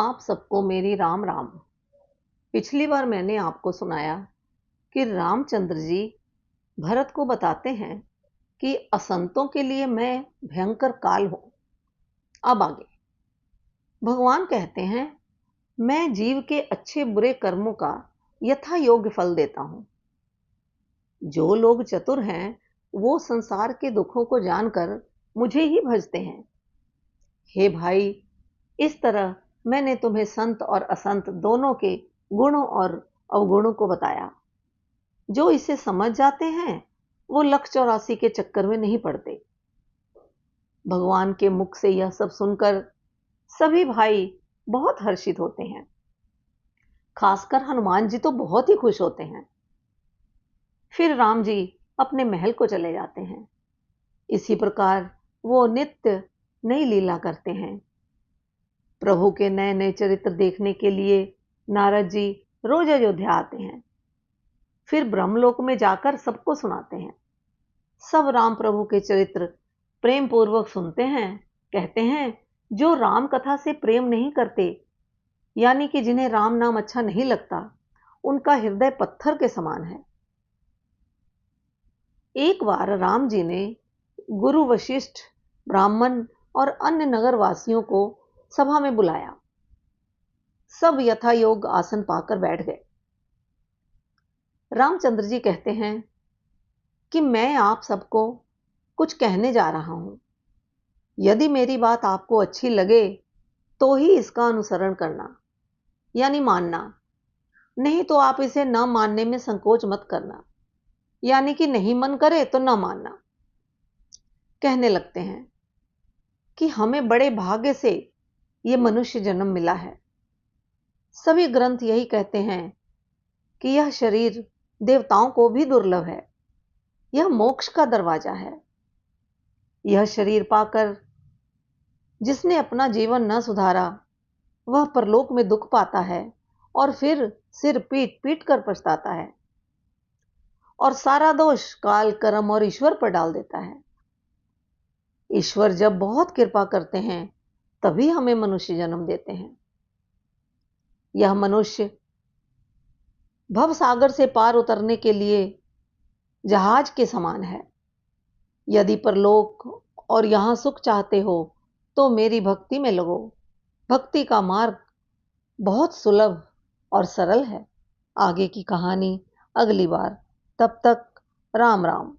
आप सबको मेरी राम राम। पिछली बार मैंने आपको सुनाया कि रामचंद्र जी भरत को बताते हैं कि असंतों के लिए मैं भयंकर काल हूं। अब आगे भगवान कहते हैं, मैं जीव के अच्छे बुरे कर्मों का यथा योग्य फल देता हूं। जो लोग चतुर हैं वो संसार के दुखों को जानकर मुझे ही भजते हैं। हे भाई, इस तरह मैंने तुम्हें संत और असंत दोनों के गुणों और अवगुणों को बताया। जो इसे समझ जाते हैं वो लख 84 के चक्कर में नहीं पड़ते। भगवान के मुख से यह सब सुनकर सभी भाई बहुत हर्षित होते हैं। खासकर हनुमान जी तो बहुत ही खुश होते हैं। फिर राम जी अपने महल को चले जाते हैं। इसी प्रकार वो नित्य नई लीला करते हैं। प्रभु के नए नए चरित्र देखने के लिए नारद जी रोज अयोध्या आते हैं। फिर ब्रह्मलोक में जाकर सबको सुनाते हैं। सब राम प्रभु के चरित्र प्रेम पूर्वक सुनते हैं। कहते हैं, जो राम कथा से प्रेम नहीं करते, यानी कि जिन्हें राम नाम अच्छा नहीं लगता, उनका हृदय पत्थर के समान है। एक बार राम जी ने गुरु वशिष्ठ, ब्राह्मण और अन्य नगरवासियों को सभा में बुलाया। सब यथा योग आसन पाकर बैठ गए। रामचंद्र जी कहते हैं कि मैं आप सबको कुछ कहने जा रहा हूं। यदि मेरी बात आपको अच्छी लगे तो ही इसका अनुसरण करना, यानी मानना। नहीं तो आप इसे न मानने में संकोच मत करना, यानी कि नहीं मन करे तो न मानना। कहने लगते हैं कि हमें बड़े भाग्य से यह मनुष्य जन्म मिला है। सभी ग्रंथ यही कहते हैं कि यह शरीर देवताओं को भी दुर्लभ है। यह मोक्ष का दरवाजा है। यह शरीर पाकर जिसने अपना जीवन न सुधारा, वह परलोक में दुख पाता है और फिर सिर पीट पीट कर पछताता है और सारा दोष काल, कर्म और ईश्वर पर डाल देता है। ईश्वर जब बहुत कृपा करते हैं तभी हमें मनुष्य जन्म देते हैं। यह मनुष्य भव सागर से पार उतरने के लिए जहाज के समान है। यदि परलोक और यहां सुख चाहते हो तो मेरी भक्ति में लगो। भक्ति का मार्ग बहुत सुलभ और सरल है। आगे की कहानी अगली बार। तब तक राम राम।